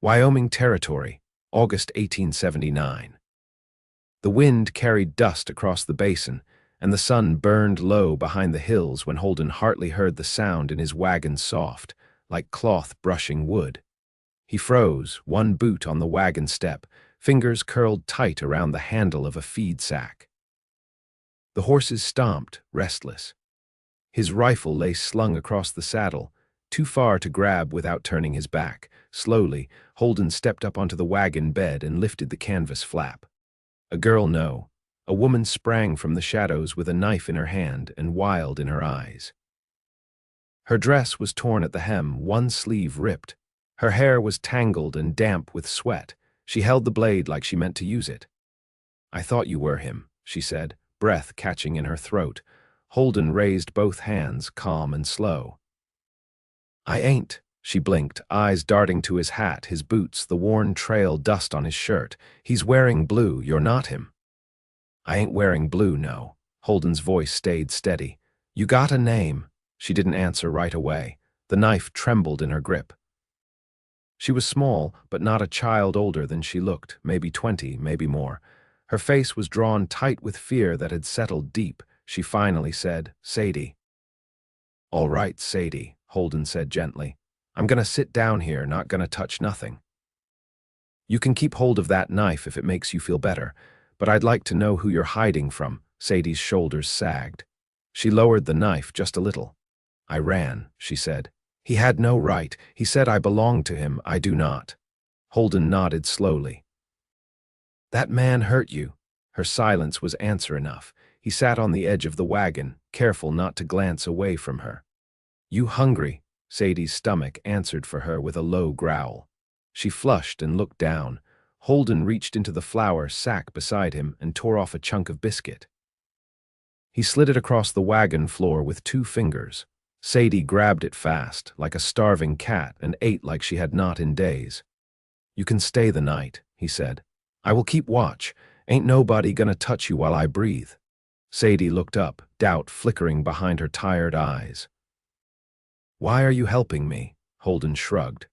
Wyoming Territory, August 1879. The wind carried dust across the basin, and the sun burned low behind the hills when Holden hardly heard the sound in his wagon soft, like cloth brushing wood. He froze, one boot on the wagon step, fingers curled tight around the handle of a feed sack. The horses stomped, restless. His rifle lay slung across the saddle, too far to grab without turning his back. Slowly, Holden stepped up onto the wagon bed and lifted the canvas flap. A girl, no. A woman sprang from the shadows with a knife in her hand and wild in her eyes. Her dress was torn at the hem, one sleeve ripped. Her hair was tangled and damp with sweat. She held the blade like she meant to use it. "I thought you were him," she said, breath catching in her throat. Holden raised both hands, calm and slow. "I ain't," she blinked, eyes darting to his hat, his boots, the worn trail dust on his shirt. "He's wearing blue, you're not him." "I ain't wearing blue, no." Holden's voice stayed steady. "You got a name." She didn't answer right away. The knife trembled in her grip. She was small, but not a child older than she looked, maybe 20, maybe more. Her face was drawn tight with fear that had settled deep. She finally said, "Sadie." "All right, Sadie," Holden said gently. "I'm gonna sit down here, not gonna touch nothing. You can keep hold of that knife if it makes you feel better, but I'd like to know who you're hiding from." Sadie's shoulders sagged. She lowered the knife just a little. "I ran," she said. "He had no right. He said I belonged to him. I do not." Holden nodded slowly. "That man hurt you." Her silence was answer enough. He sat on the edge of the wagon, careful not to glance away from her. "You hungry?" Sadie's stomach answered for her with a low growl. She flushed and looked down. Holden reached into the flour sack beside him and tore off a chunk of biscuit. He slid it across the wagon floor with 2 fingers. Sadie grabbed it fast, like a starving cat, and ate like she had not in days. "You can stay the night," he said. "I will keep watch. Ain't nobody gonna touch you while I breathe." Sadie looked up, doubt flickering behind her tired eyes. "Why are you helping me?" Holden shrugged.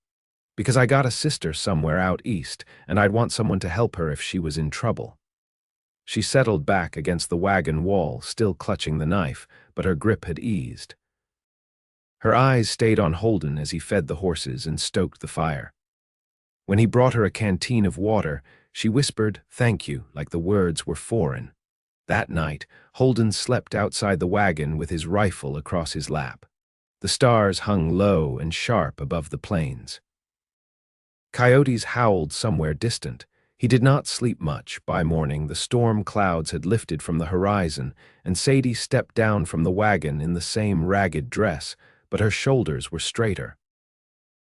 "Because I got a sister somewhere out east, and I'd want someone to help her if she was in trouble." She settled back against the wagon wall, still clutching the knife, but her grip had eased. Her eyes stayed on Holden as he fed the horses and stoked the fire. When he brought her a canteen of water, she whispered, "Thank you," like the words were foreign. That night, Holden slept outside the wagon with his rifle across his lap. The stars hung low and sharp above the plains. Coyotes howled somewhere distant. He did not sleep much. By morning, the storm clouds had lifted from the horizon, and Sadie stepped down from the wagon in the same ragged dress, but her shoulders were straighter.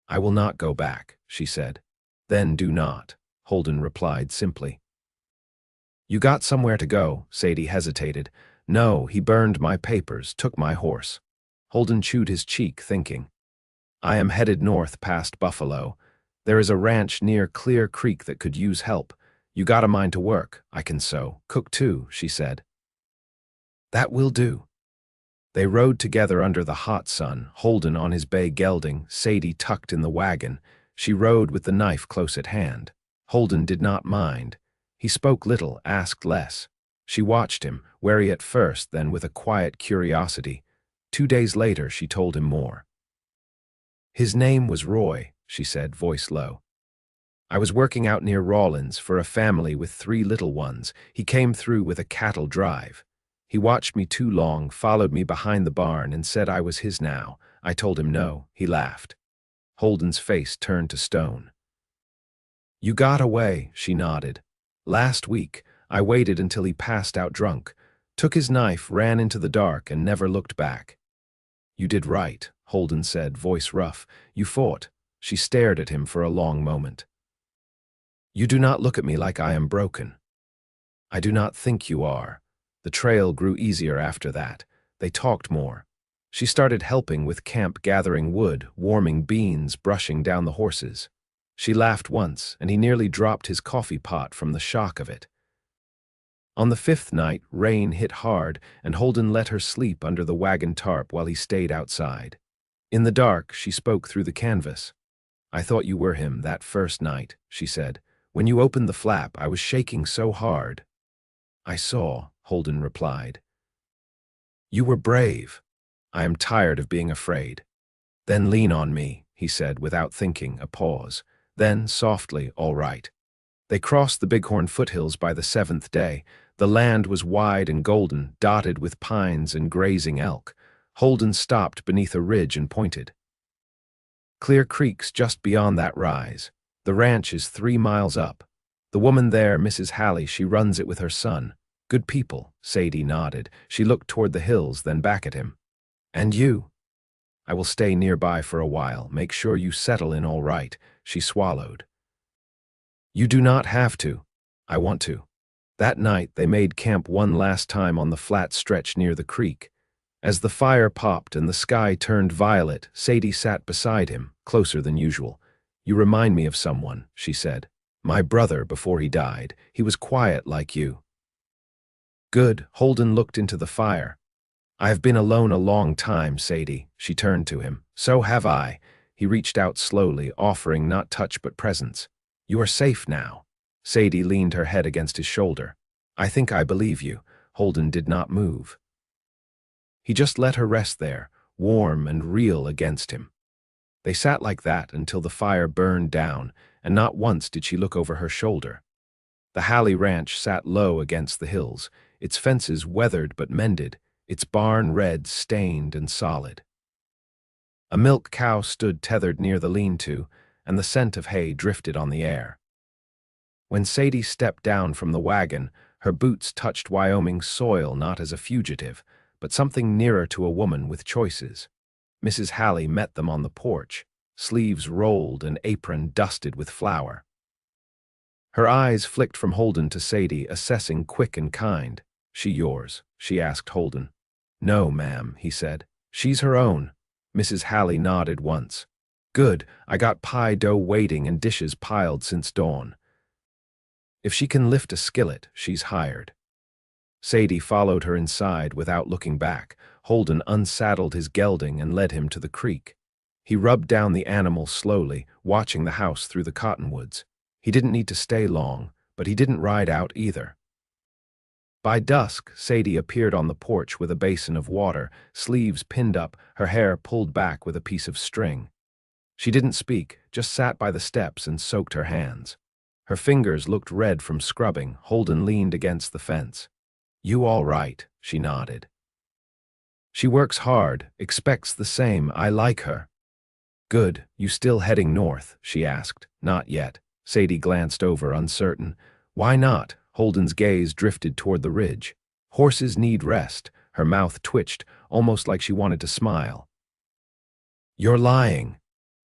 "I will not go back," she said. "Then do not," Holden replied simply. "You got somewhere to go," Sadie hesitated. "No, he burned my papers, took my horse." Holden chewed his cheek, thinking. "I am headed north past Buffalo. There is a ranch near Clear Creek that could use help. You got a mind to work. I can sew. Cook too," she said. "That will do." They rode together under the hot sun, Holden on his bay gelding, Sadie tucked in the wagon. She rode with the knife close at hand. Holden did not mind. He spoke little, asked less. She watched him, wary at first, then with a quiet curiosity. 2 days later, she told him more. "His name was Roy," she said, voice low. "I was working out near Rawlins for a family with 3 little ones. He came through with a cattle drive. He watched me too long, followed me behind the barn, and said I was his now. I told him no." He laughed. Holden's face turned to stone. "You got away," she nodded. "Last week, I waited until he passed out drunk, took his knife, ran into the dark, and never looked back." "You did right," Holden said, voice rough. "You fought." She stared at him for a long moment. "You do not look at me like I am broken." "I do not think you are." The trail grew easier after that. They talked more. She started helping with camp, gathering wood, warming beans, brushing down the horses. She laughed once, and he nearly dropped his coffee pot from the shock of it. On the 5th night, rain hit hard, and Holden let her sleep under the wagon tarp while he stayed outside. In the dark, she spoke through the canvas. I thought you were him that first night, she said. When you opened the flap, I was shaking so hard. I saw, Holden replied. You were brave. I am tired of being afraid. Then lean on me, he said without thinking, a pause. Then, softly, all right. They crossed the Bighorn foothills by the 7th day. The land was wide and golden, dotted with pines and grazing elk. Holden stopped beneath a ridge and pointed. Clear Creek's just beyond that rise. The ranch is 3 miles up. The woman there, Mrs. Hallie, she runs it with her son. Good people, Sadie nodded. She looked toward the hills, then back at him. And you? I will stay nearby for a while. Make sure you settle in all right. She swallowed. You do not have to. I want to. That night, they made camp one last time on the flat stretch near the creek. As the fire popped and the sky turned violet, Sadie sat beside him, closer than usual. You remind me of someone, she said. My brother before he died. He was quiet like you. Good, Holden looked into the fire. I have been alone a long time, Sadie. She turned to him. So have I. He reached out slowly, offering not touch but presence. You are safe now. Sadie leaned her head against his shoulder. I think I believe you. Holden did not move. He just let her rest there, warm and real against him. They sat like that until the fire burned down, and not once did she look over her shoulder. The Hallie Ranch sat low against the hills, its fences weathered but mended, its barn red, stained, and solid. A milk cow stood tethered near the lean-to, and the scent of hay drifted on the air. When Sadie stepped down from the wagon, her boots touched Wyoming soil not as a fugitive, but something nearer to a woman with choices. Mrs. Hallie met them on the porch, sleeves rolled and apron dusted with flour. Her eyes flicked from Holden to Sadie, assessing quick and kind. She yours? She asked Holden. No, ma'am, he said. She's her own. Mrs. Hallie nodded once. Good, I got pie dough waiting and dishes piled since dawn. If she can lift a skillet, she's hired. Sadie followed her inside without looking back. Holden unsaddled his gelding and led him to the creek. He rubbed down the animal slowly, watching the house through the cottonwoods. He didn't need to stay long, but he didn't ride out either. By dusk, Sadie appeared on the porch with a basin of water, sleeves pinned up, her hair pulled back with a piece of string. She didn't speak, just sat by the steps and soaked her hands. Her fingers looked red from scrubbing. Holden leaned against the fence. You all right? She nodded. She works hard, expects the same. I like her. Good, you still heading north? She asked. Not yet. Sadie glanced over, uncertain. Why not? Holden's gaze drifted toward the ridge. Horses need rest. Her mouth twitched, almost like she wanted to smile. You're lying.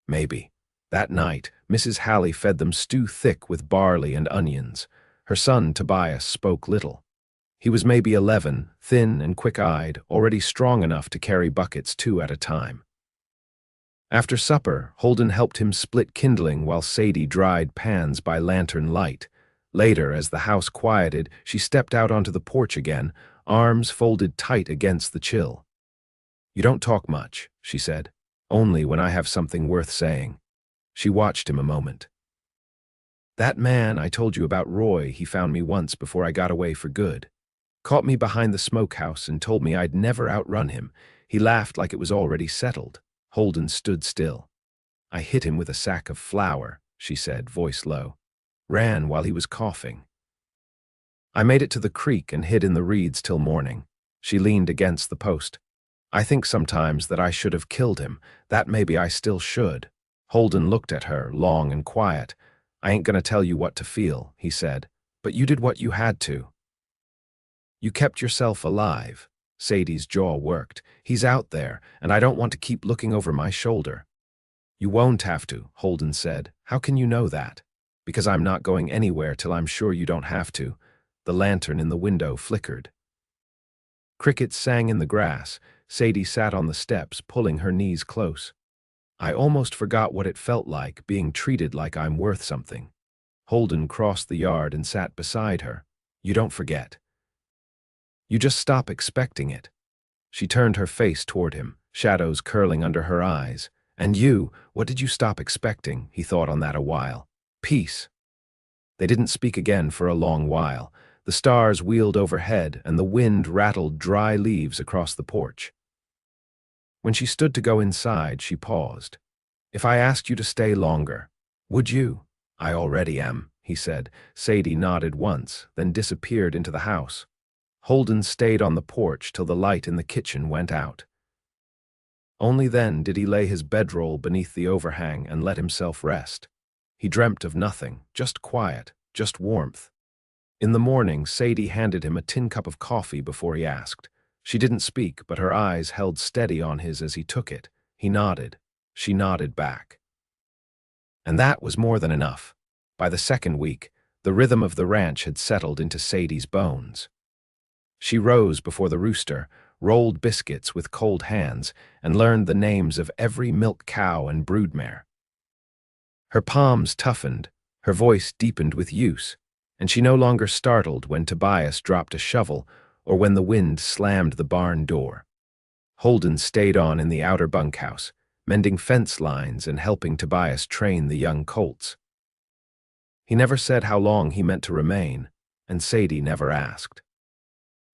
Maybe. That night, Mrs. Hallie fed them stew thick with barley and onions. Her son, Tobias, spoke little. He was maybe 11, thin and quick-eyed, already strong enough to carry buckets 2 at a time. After supper, Holden helped him split kindling while Sadie dried pans by lantern light. Later, as the house quieted, she stepped out onto the porch again, arms folded tight against the chill. You don't talk much, she said. Only when I have something worth saying. She watched him a moment. That man I told you about, Roy, he found me once before I got away for good. Caught me behind the smokehouse and told me I'd never outrun him. He laughed like it was already settled. Holden stood still. I hit him with a sack of flour, she said, voice low. Ran while he was coughing. I made it to the creek and hid in the reeds till morning. She leaned against the post. I think sometimes that I should have killed him, that maybe I still should. Holden looked at her, long and quiet. I ain't gonna tell you what to feel, he said, but you did what you had to. You kept yourself alive. Sadie's jaw worked. He's out there, and I don't want to keep looking over my shoulder. You won't have to, Holden said. How can you know that? Because I'm not going anywhere till I'm sure you don't have to. The lantern in the window flickered. Crickets sang in the grass. Sadie sat on the steps, pulling her knees close. I almost forgot what it felt like, being treated like I'm worth something. Holden crossed the yard and sat beside her. You don't forget. You just stop expecting it. She turned her face toward him, shadows curling under her eyes. And you, what did you stop expecting? He thought on that a while. Peace. They didn't speak again for a long while. The stars wheeled overhead, and the wind rattled dry leaves across the porch. When she stood to go inside, she paused. If I asked you to stay longer, would you? I already am, he said. Sadie nodded once, then disappeared into the house. Holden stayed on the porch till the light in the kitchen went out. Only then did he lay his bedroll beneath the overhang and let himself rest. He dreamt of nothing, just quiet, just warmth. In the morning, Sadie handed him a tin cup of coffee before he asked. She didn't speak, but her eyes held steady on his as he took it. He nodded. She nodded back. And that was more than enough. By the second week, the rhythm of the ranch had settled into Sadie's bones. She rose before the rooster, rolled biscuits with cold hands, and learned the names of every milk cow and broodmare. Her palms toughened, her voice deepened with use, and she no longer startled when Tobias dropped a shovel or when the wind slammed the barn door. Holden stayed on in the outer bunkhouse, mending fence lines and helping Tobias train the young colts. He never said how long he meant to remain, and Sadie never asked.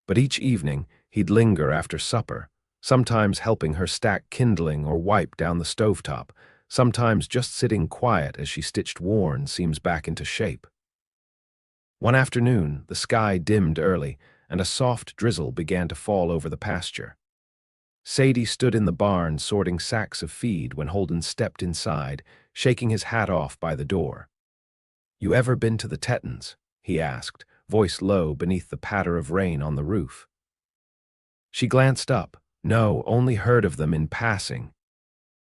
But each evening, he'd linger after supper, sometimes helping her stack kindling or wipe down the stovetop, sometimes just sitting quiet as she stitched worn seams back into shape. One afternoon, the sky dimmed early, and a soft drizzle began to fall over the pasture. Sadie stood in the barn sorting sacks of feed when Holden stepped inside, shaking his hat off by the door. "You ever been to the Tettons?" he asked, voice low beneath the patter of rain on the roof. She glanced up. No, only heard of them in passing.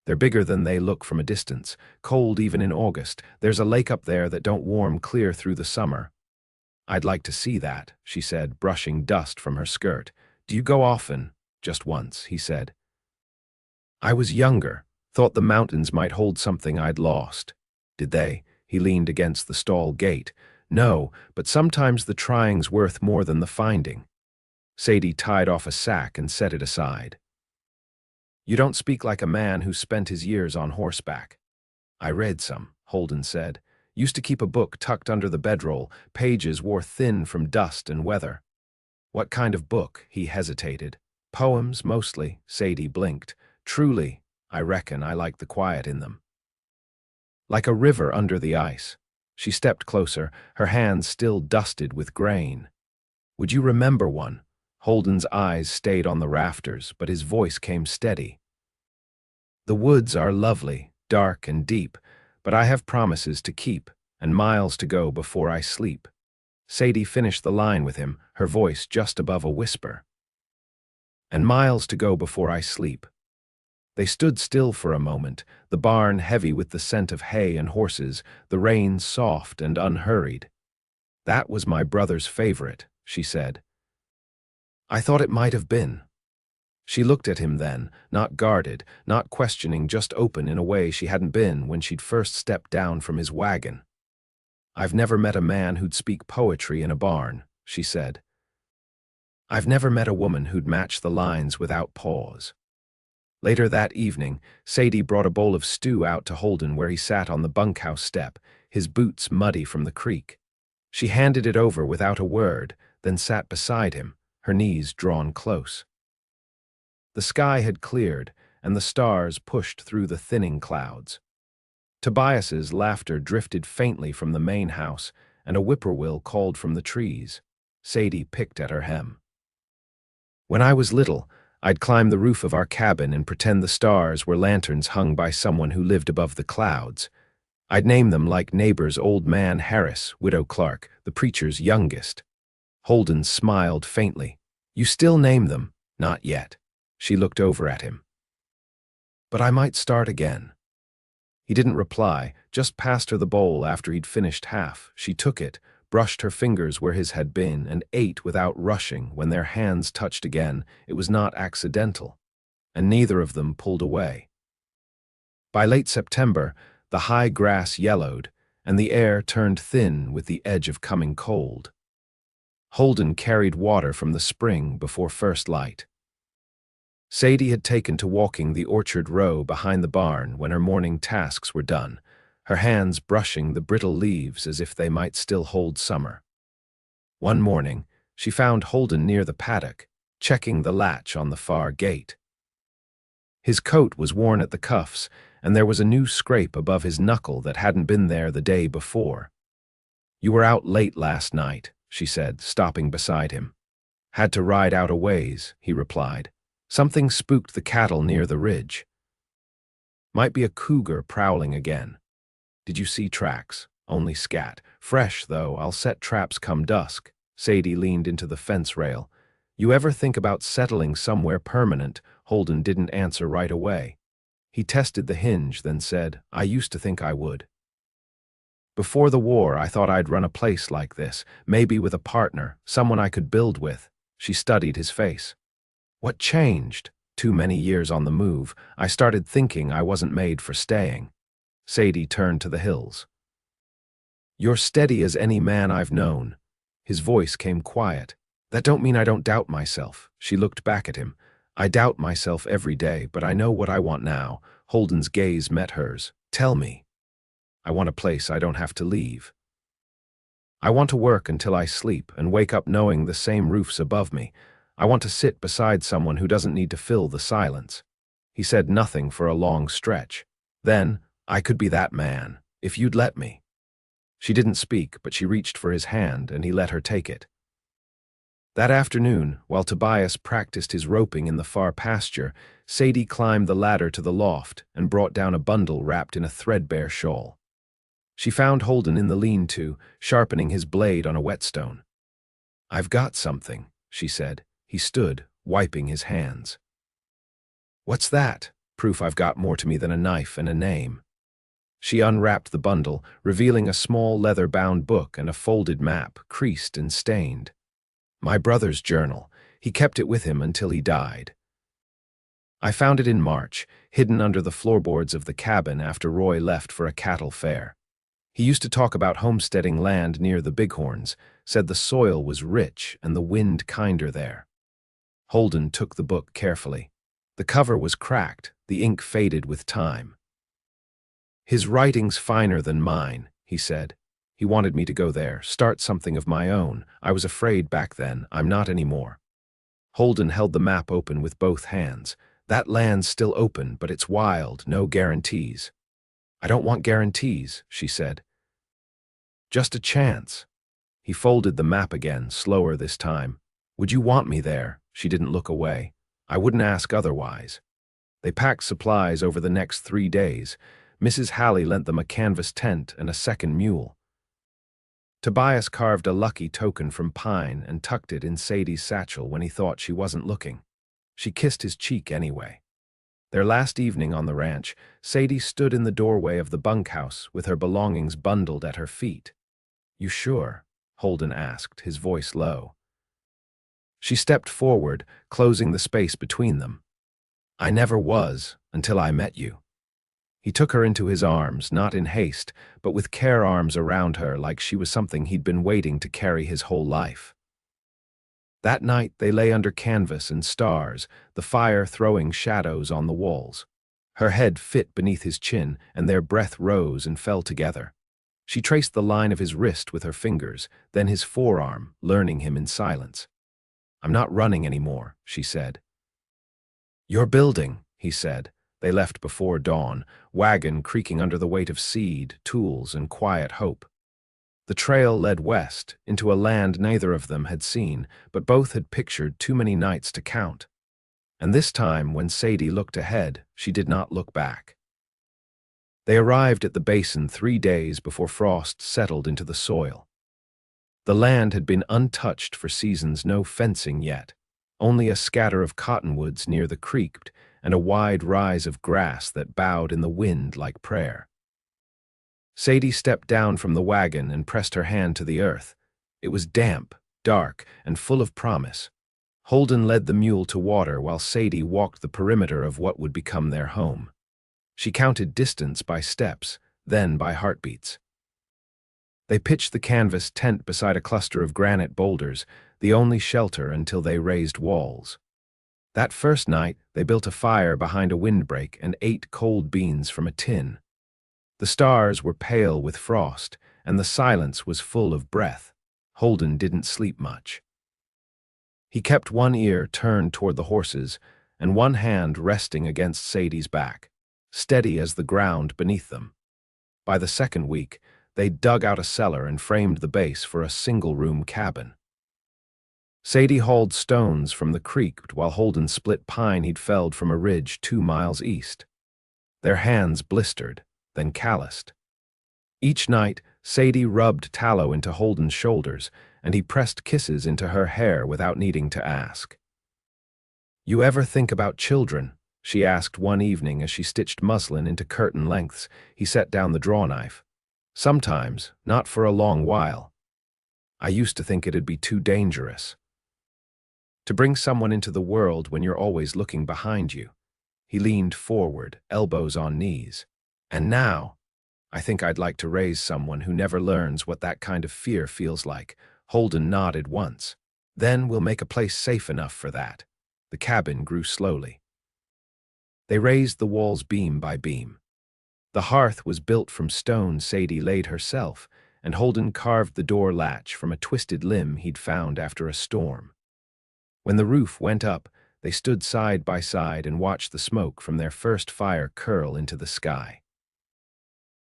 They're bigger than they look from a distance, cold even in August. There's a lake up there that don't warm clear through the summer. "I'd like to see that," she said, brushing dust from her skirt. "Do you go often?" "Just once," he said. "I was younger, thought the mountains might hold something I'd lost." "Did they?" He leaned against the stall gate. "No, but sometimes the trying's worth more than the finding." Sadie tied off a sack and set it aside. "You don't speak like a man who spent his years on horseback." "I read some," Holden said. "Used to keep a book tucked under the bedroll, pages wore thin from dust and weather." "What kind of book?" He hesitated. "Poems, mostly." Sadie blinked. "Truly, I reckon I like the quiet in them." "Like a river under the ice." She stepped closer, her hands still dusted with grain. "Would you remember one?" Holden's eyes stayed on the rafters, but his voice came steady. "The woods are lovely, dark and deep, but I have promises to keep, and miles to go before I sleep." Sadie finished the line with him, her voice just above a whisper. "And miles to go before I sleep." They stood still for a moment, the barn heavy with the scent of hay and horses, the rain soft and unhurried. "That was my brother's favorite," she said. "I thought it might have been." She looked at him then, not guarded, not questioning, just open in a way she hadn't been when she'd first stepped down from his wagon. "I've never met a man who'd speak poetry in a barn," she said. "I've never met a woman who'd match the lines without pause." Later that evening, Sadie brought a bowl of stew out to Holden where he sat on the bunkhouse step, his boots muddy from the creek. She handed it over without a word, then sat beside him, her knees drawn close. The sky had cleared, and the stars pushed through the thinning clouds. Tobias's laughter drifted faintly from the main house, and a whippoorwill called from the trees. Sadie picked at her hem. "When I was little, I'd climb the roof of our cabin and pretend the stars were lanterns hung by someone who lived above the clouds. I'd name them like neighbor's old man Harris, Widow Clark, the preacher's youngest." Holden smiled faintly. "You still name them?" "Not yet." She looked over at him. "But I might start again." He didn't reply, just passed her the bowl after he'd finished half. She took it, brushed her fingers where his had been, and ate without rushing. When their hands touched again, it was not accidental, and neither of them pulled away. By late September, the high grass yellowed, and the air turned thin with the edge of coming cold. Holden carried water from the spring before first light. Sadie had taken to walking the orchard row behind the barn when her morning tasks were done, her hands brushing the brittle leaves as if they might still hold summer. One morning, she found Holden near the paddock, checking the latch on the far gate. His coat was worn at the cuffs, and there was a new scrape above his knuckle that hadn't been there the day before. "You were out late last night," she said, stopping beside him. "Had to ride out a ways," he replied. "Something spooked the cattle near the ridge. Might be a cougar prowling again. Did you see tracks? Only scat. Fresh, though. I'll set traps come dusk." Sadie leaned into the fence rail. "You ever think about settling somewhere permanent?" Holden didn't answer right away. He tested the hinge, then said, "I used to think I would. Before the war, I thought I'd run a place like this, maybe with a partner, someone I could build with." She studied his face. "What changed? Too many years on the move. I started thinking I wasn't made for staying." Sadie turned to the hills. "You're steady as any man I've known." His voice came quiet. "That don't mean I don't doubt myself." She looked back at him. "I doubt myself every day, but I know what I want now." Holden's gaze met hers. "Tell me." "I want a place I don't have to leave. I want to work until I sleep and wake up knowing the same roof's above me. I want to sit beside someone who doesn't need to fill the silence." He said nothing for a long stretch. Then, "I could be that man, if you'd let me." She didn't speak, but she reached for his hand, and he let her take it. That afternoon, while Tobias practiced his roping in the far pasture, Sadie climbed the ladder to the loft and brought down a bundle wrapped in a threadbare shawl. She found Holden in the lean-to, sharpening his blade on a whetstone. "I've got something," she said. He stood, wiping his hands. "What's that?" "Proof I've got more to me than a knife and a name." She unwrapped the bundle, revealing a small leather-bound book and a folded map, creased and stained. "My brother's journal. He kept it with him until he died. I found it in March, hidden under the floorboards of the cabin after Roy left for a cattle fair. He used to talk about homesteading land near the Bighorns, said the soil was rich and the wind kinder there." Holden took the book carefully. The cover was cracked, the ink faded with time. "His writing's finer than mine," he said. "He wanted me to go there, start something of my own. I was afraid back then. I'm not anymore." Holden held the map open with both hands. "That land's still open, but it's wild, no guarantees." "I don't want guarantees," she said. "Just a chance." He folded the map again, slower this time. "Would you want me there?" She didn't look away. "I wouldn't ask otherwise." They packed supplies over the next 3 days. Mrs. Halley lent them a canvas tent and a second mule. Tobias carved a lucky token from pine and tucked it in Sadie's satchel when he thought she wasn't looking. She kissed his cheek anyway. Their last evening on the ranch, Sadie stood in the doorway of the bunkhouse with her belongings bundled at her feet. "You sure?" Holden asked, his voice low. She stepped forward, closing the space between them. "I never was, until I met you." He took her into his arms, not in haste, but with care, arms around her like she was something he'd been waiting to carry his whole life. That night they lay under canvas and stars, the fire throwing shadows on the walls. Her head fit beneath his chin, and their breath rose and fell together. She traced the line of his wrist with her fingers, then his forearm, learning him in silence. "I'm not running anymore," she said. "You're building," he said. They left before dawn, Wagon creaking under the weight of seed, tools, and quiet hope. The trail led west, into a land neither of them had seen, but both had pictured too many nights to count. And this time, when Sadie looked ahead, she did not look back. They arrived at the basin 3 days before frost settled into the soil. The land had been untouched for seasons, no fencing yet, only a scatter of cottonwoods near the creek and a wide rise of grass that bowed in the wind like prayer. Sadie stepped down from the wagon and pressed her hand to the earth. It was damp, dark, and full of promise. Holden led the mule to water while Sadie walked the perimeter of what would become their home. She counted distance by steps, then by heartbeats. They pitched the canvas tent beside a cluster of granite boulders, the only shelter until they raised walls. That first night, they built a fire behind a windbreak and ate cold beans from a tin. The stars were pale with frost, and the silence was full of breath. Holden didn't sleep much. He kept one ear turned toward the horses and one hand resting against Sadie's back, steady as the ground beneath them. By the second week, they dug out a cellar and framed the base for a single-room cabin. Sadie hauled stones from the creek while Holden split pine he'd felled from a ridge 2 miles east. Their hands blistered, then calloused. Each night, Sadie rubbed tallow into Holden's shoulders, and he pressed kisses into her hair without needing to ask. "You ever think about children?" she asked one evening as she stitched muslin into curtain lengths. He set down the drawknife. "Sometimes, not for a long while. I used to think it'd be too dangerous. To bring someone into the world when you're always looking behind you." He leaned forward, elbows on knees. "And now, I think I'd like to raise someone who never learns what that kind of fear feels like." Holden nodded once. "Then we'll make a place safe enough for that." The cabin grew slowly. They raised the walls beam by beam. The hearth was built from stone Sadie laid herself, and Holden carved the door latch from a twisted limb he'd found after a storm. When the roof went up, they stood side by side and watched the smoke from their first fire curl into the sky.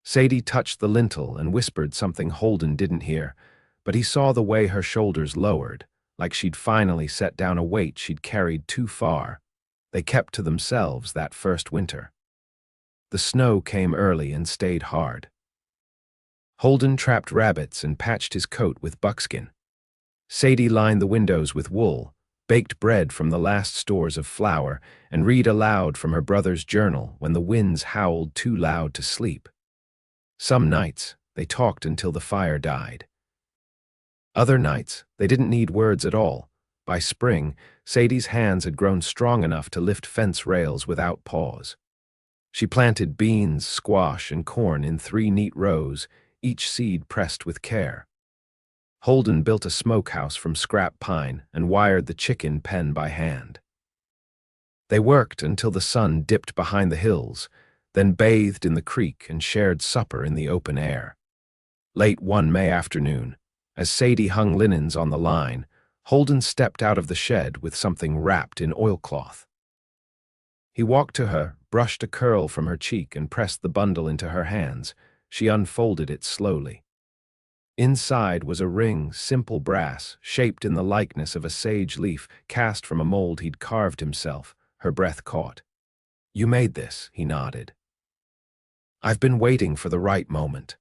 Sadie touched the lintel and whispered something Holden didn't hear, but he saw the way her shoulders lowered, like she'd finally set down a weight she'd carried too far. They kept to themselves that first winter. The snow came early and stayed hard. Holden trapped rabbits and patched his coat with buckskin. Sadie lined the windows with wool, baked bread from the last stores of flour, and read aloud from her brother's journal when the winds howled too loud to sleep. Some nights, they talked until the fire died. Other nights, they didn't need words at all. By spring, Sadie's hands had grown strong enough to lift fence rails without pause. She planted beans, squash, and corn in 3 neat rows, each seed pressed with care. Holden built a smokehouse from scrap pine and wired the chicken pen by hand. They worked until the sun dipped behind the hills, then bathed in the creek and shared supper in the open air. Late one May afternoon, as Sadie hung linens on the line, Holden stepped out of the shed with something wrapped in oilcloth. He walked to her, brushed a curl from her cheek, and pressed the bundle into her hands. She unfolded it slowly. Inside was a ring, simple brass, shaped in the likeness of a sage leaf cast from a mold he'd carved himself. Her breath caught. "You made this," he nodded. "I've been waiting for the right moment.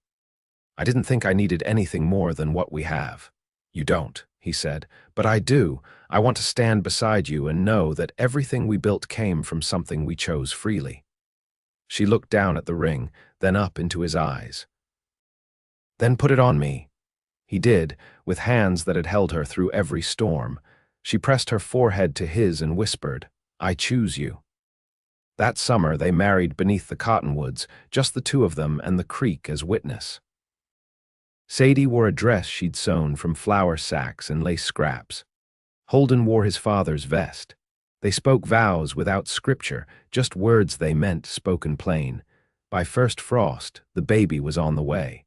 I didn't think I needed anything more than what we have." "You don't," he said, "but I do. I want to stand beside you and know that everything we built came from something we chose freely." She looked down at the ring, then up into his eyes. "Then put it on me." He did, with hands that had held her through every storm. She pressed her forehead to his and whispered, "I choose you." That summer they married beneath the cottonwoods, just the two of them and the creek as witness. Sadie wore a dress she'd sewn from flour sacks and lace scraps. Holden wore his father's vest. They spoke vows without scripture, just words they meant spoken plain. By first frost, the baby was on the way.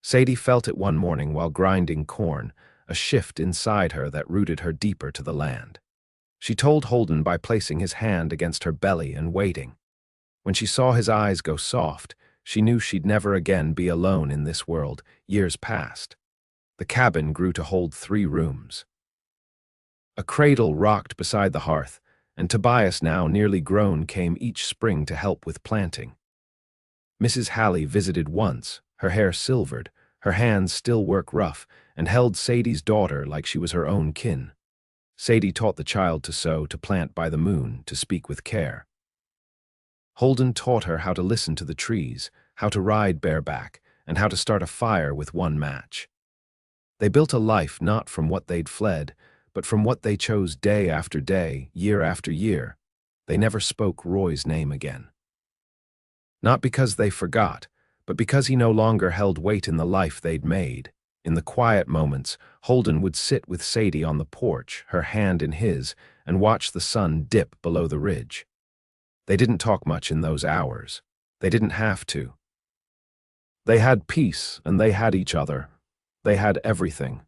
Sadie felt it one morning while grinding corn, a shift inside her that rooted her deeper to the land. She told Holden by placing his hand against her belly and waiting. When she saw his eyes go soft, she knew she'd never again be alone in this world. Years passed. The cabin grew to hold 3 rooms. A cradle rocked beside the hearth, and Tobias, now nearly grown, came each spring to help with planting. Mrs. Hallie visited once, her hair silvered, her hands still work rough, and held Sadie's daughter like she was her own kin. Sadie taught the child to sew, to plant by the moon, to speak with care. Holden taught her how to listen to the trees, how to ride bareback, and how to start a fire with one match. They built a life not from what they'd fled, but from what they chose day after day, year after year. They never spoke Roy's name again. Not because they forgot, but because he no longer held weight in the life they'd made. In the quiet moments, Holden would sit with Sadie on the porch, her hand in his, and watch the sun dip below the ridge. They didn't talk much in those hours. They didn't have to. They had peace, and they had each other. They had everything.